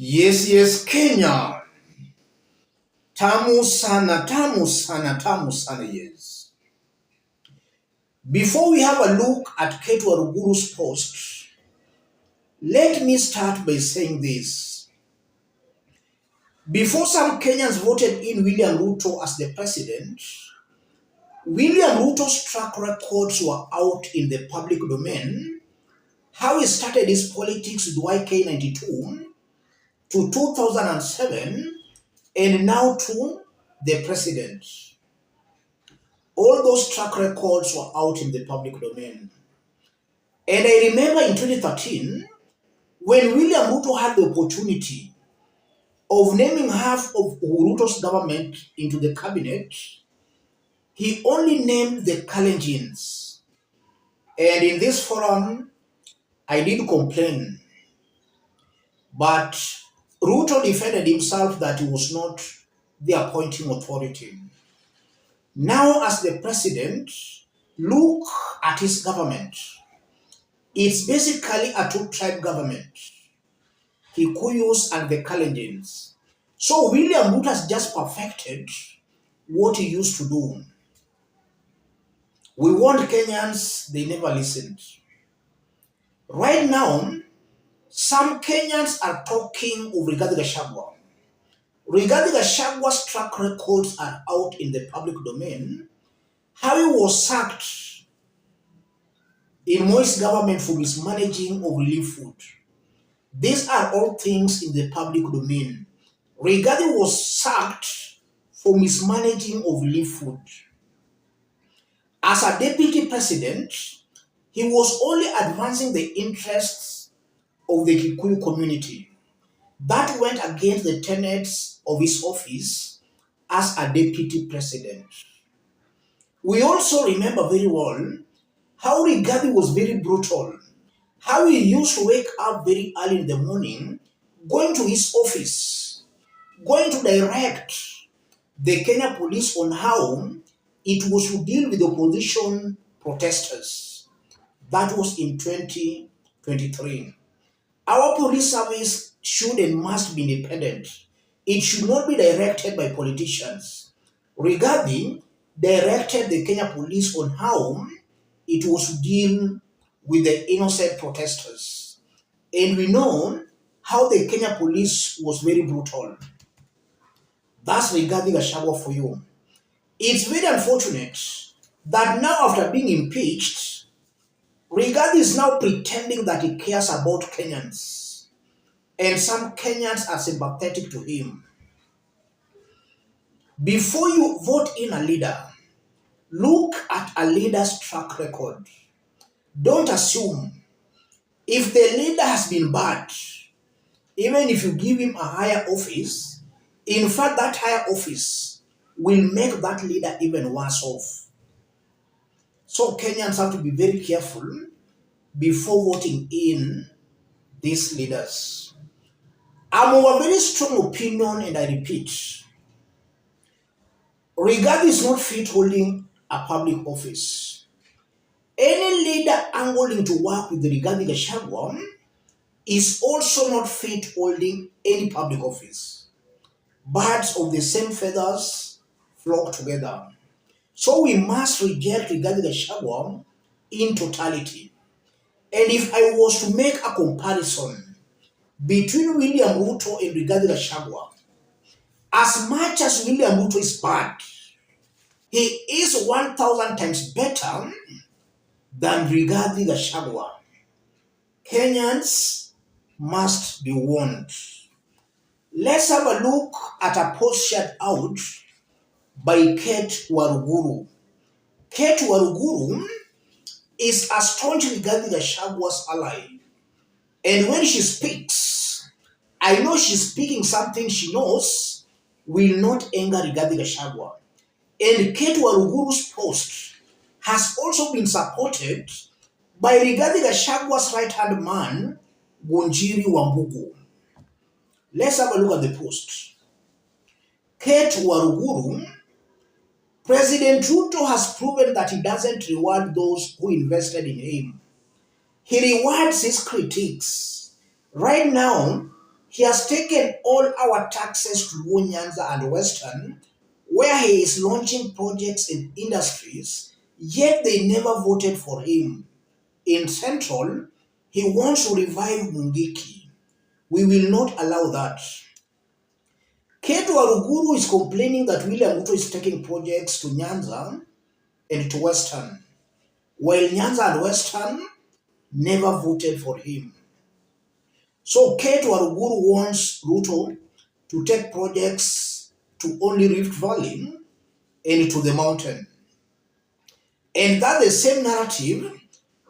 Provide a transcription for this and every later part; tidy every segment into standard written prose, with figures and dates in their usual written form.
Yes, Kenya. Tamu sana, tamu sana, tamu sana, yes. Before we have a look at Kate Waruguru's post, let me start by saying this. Before some Kenyans voted in William Ruto as the president, William Ruto's track records were out in the public domain. How he started his politics with YK92 to 2007 and now to the president. All those track records were out in the public domain. And I remember in 2013, when William Ruto had the opportunity of naming half of Ruto's government into the cabinet, he only named the Kalenjins. And in this forum, I did complain. But Ruto defended himself that he was not the appointing authority. Now, as the president, look at his government. It's basically a two-tribe government, Kikuyus and the Kalenjins. So William Ruto has just perfected what he used to do. We warned Kenyans, they never listened. Right now, some Kenyans are talking of Rigathi Gachagua. Rigathi Gachagua's track records are out in the public domain. How he was sacked in Moi's government for mismanaging of relief food. These are all things in the public domain. Rigathi was sacked for mismanaging of relief food. As a deputy president, he was only advancing the interests of the Kikuyu community. That went against the tenets of his office as a deputy president. We also remember very well how Rigathi was very brutal, how he used to wake up very early in the morning, going to his office, going to direct the Kenya police on how it was to deal with opposition protesters. That was in 2023. Our police service should and must be independent. It should not be directed by politicians. Rigathi directed the Kenya police on how it was to deal with the innocent protesters. And we know how the Kenya police was very brutal. That's Rigathi Gachagua for you. It's very unfortunate that now after being impeached, Rigathi is now pretending that he cares about Kenyans. And some Kenyans are sympathetic to him. Before you vote in a leader, look at a leader's track record. Don't assume. If the leader has been bad, even if you give him a higher office, in fact, that higher office will make that leader even worse off. So Kenyans have to be very careful before voting in these leaders. I'm of a very strong opinion, and I repeat, Rigathi is not fit holding a public office. Any leader angling to work with Rigathi Gachagua is also not fit holding any public office. Birds of the same feathers flock together. So we must reject Rigathi Gachagua in totality. And if I was to make a comparison between William Ruto and Rigathi Gachagua, as much as William Ruto is bad, he is 1,000 times better than Rigathi Gachagua. Kenyans must be warned. Let's have a look at a post shared out by Kate Waruguru. Kate Waruguru is a staunch Rigathi Gachagua's ally. And when she speaks, I know she's speaking something she knows will not anger Rigathi Gachagua. And Kate Waruguru's post has also been supported by Rigathi Gachagua's right-hand man, Gonjiri Wambugu. Let's have a look at the post. Kate Waruguru, President Ruto has proven that he doesn't reward those who invested in him. He rewards his critics. Right now, He has taken all our taxes to NYANZA and Western, where he is launching projects in industries, yet they never voted for him. In Central, he wants to revive Mungiki. We will not allow that. Ketu Waruguru is complaining that William Ruto is taking projects to Nyanza and to Western, while Nyanza and Western never voted for him. So Ketu Waruguru wants Ruto to take projects to only Rift Valley and to the mountain. And that the same narrative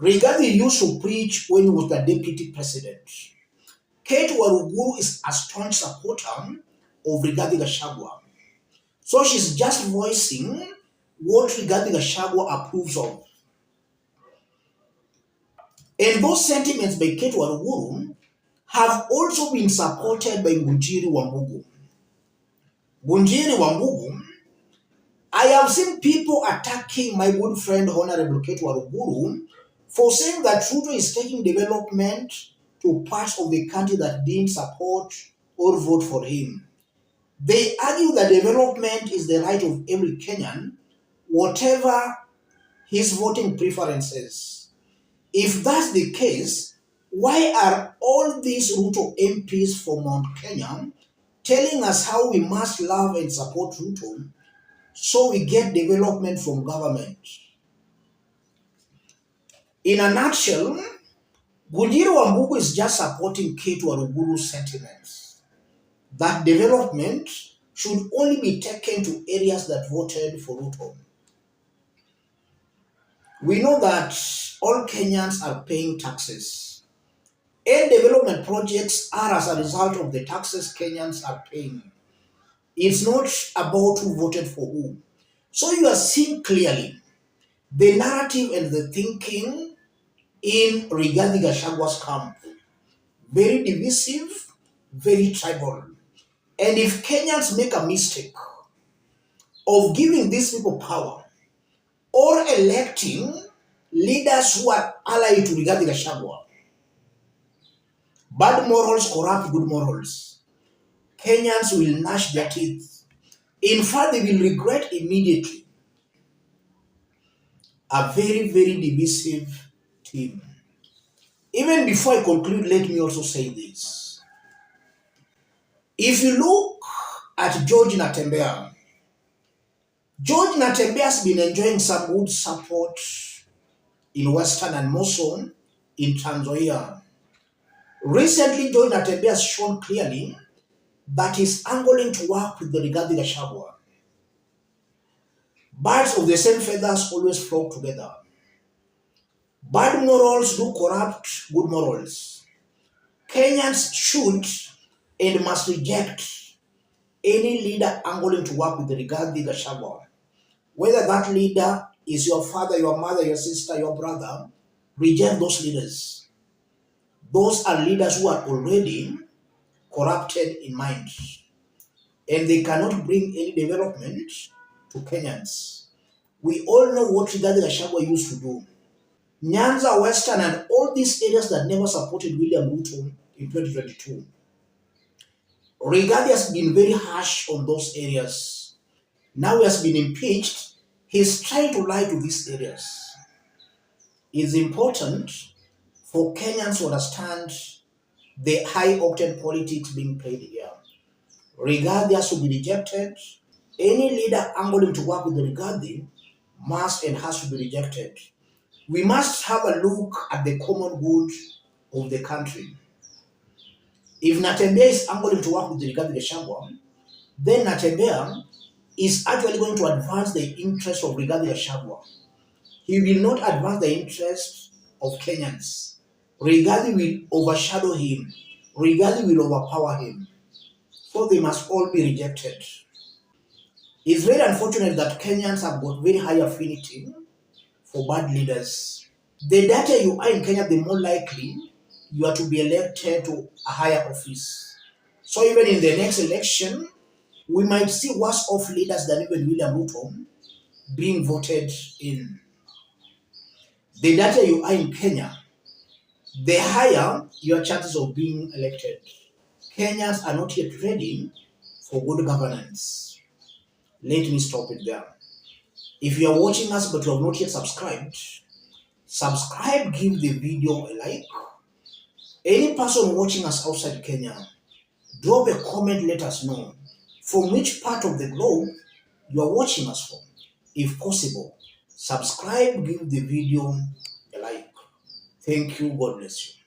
Rigathi used to preach when he was the deputy president. Kate Waruguru is a strong supporter of Rigathi Gachagua. So she's just voicing what Rigathi Gachagua approves of. And those sentiments by Kate Waruguru have also been supported by Ngunjiri Wambugu. Ngunjiri Wambugu, I have seen people attacking my good friend Honorable Kate Waruguru for saying that Ruto is taking development to parts of the country that didn't support or vote for him. They argue that development is the right of every Kenyan, whatever his voting preferences. If that's the case, why are all these Ruto MPs from Mount Kenya telling us how we must love and support Ruto so we get development from government? In a nutshell, Ngunjiri Wambugu is just supporting Kate Waruguru's sentiments that development should only be taken to areas that voted for Ruto. We know that all Kenyans are paying taxes, and development projects are as a result of the taxes Kenyans are paying. It's not about who voted for who. So you are seeing clearly the narrative and the thinking in Rigathi Gachagua's camp. Very divisive, very tribal. And if Kenyans make a mistake of giving these people power or electing leaders who are allied to Rigathi Gachagua, bad morals corrupt good morals. Kenyans will gnash their teeth. In fact, they will regret immediately. A very, very divisive team. Even before I conclude, let me also say this. If you look at George Natembeya has been enjoying some good support in Western and more so in Tanzania. Recently, George Natembeya has shown clearly that he's angling to work with the Rigathi Gachagua. Birds of the same feathers always flock together. Bad morals do corrupt good morals. Kenyans should and must reject any leader angling to work with the Rigathi Gachagua. Whether that leader is your father, your mother, your sister, your brother, reject those leaders. Those are leaders who are already corrupted in mind, and they cannot bring any development to Kenyans. We all know what Rigathi Gachagua used to do. Nyanza, Western, and all these areas that never supported William Ruto in 2022. Rigathi has been very harsh on those areas. Now he has been impeached. He's trying to lie to these areas. It's important for Kenyans to understand the high-octane politics being played here. Rigathi has to be rejected. Any leader angling to work with the Rigathi must and has to be rejected. We must have a look at the common good of the country. If Natembeya is angling to work with the Rigathi Gachagua, then Natembeya is actually going to advance the interest of Rigathi Gachagua. He will not advance the interest of Kenyans. Rigathi will overshadow him. Rigathi will overpower him. So they must all be rejected. It's very unfortunate that Kenyans have got very high affinity for bad leaders. The dirtier you are in Kenya, the more likely you are to be elected to a higher office. So even in the next election, we might see worse off leaders than even William Ruto being voted in. The dirtier you are in Kenya, the higher your chances of being elected. Kenyans are not yet ready for good governance. Let me stop it there. If you are watching us but you have not yet subscribed, subscribe, give the video a like. Any person watching us outside Kenya, drop a comment, let us know from which part of the globe you are watching us from. If possible, subscribe, give the video a like. Thank you. God bless you.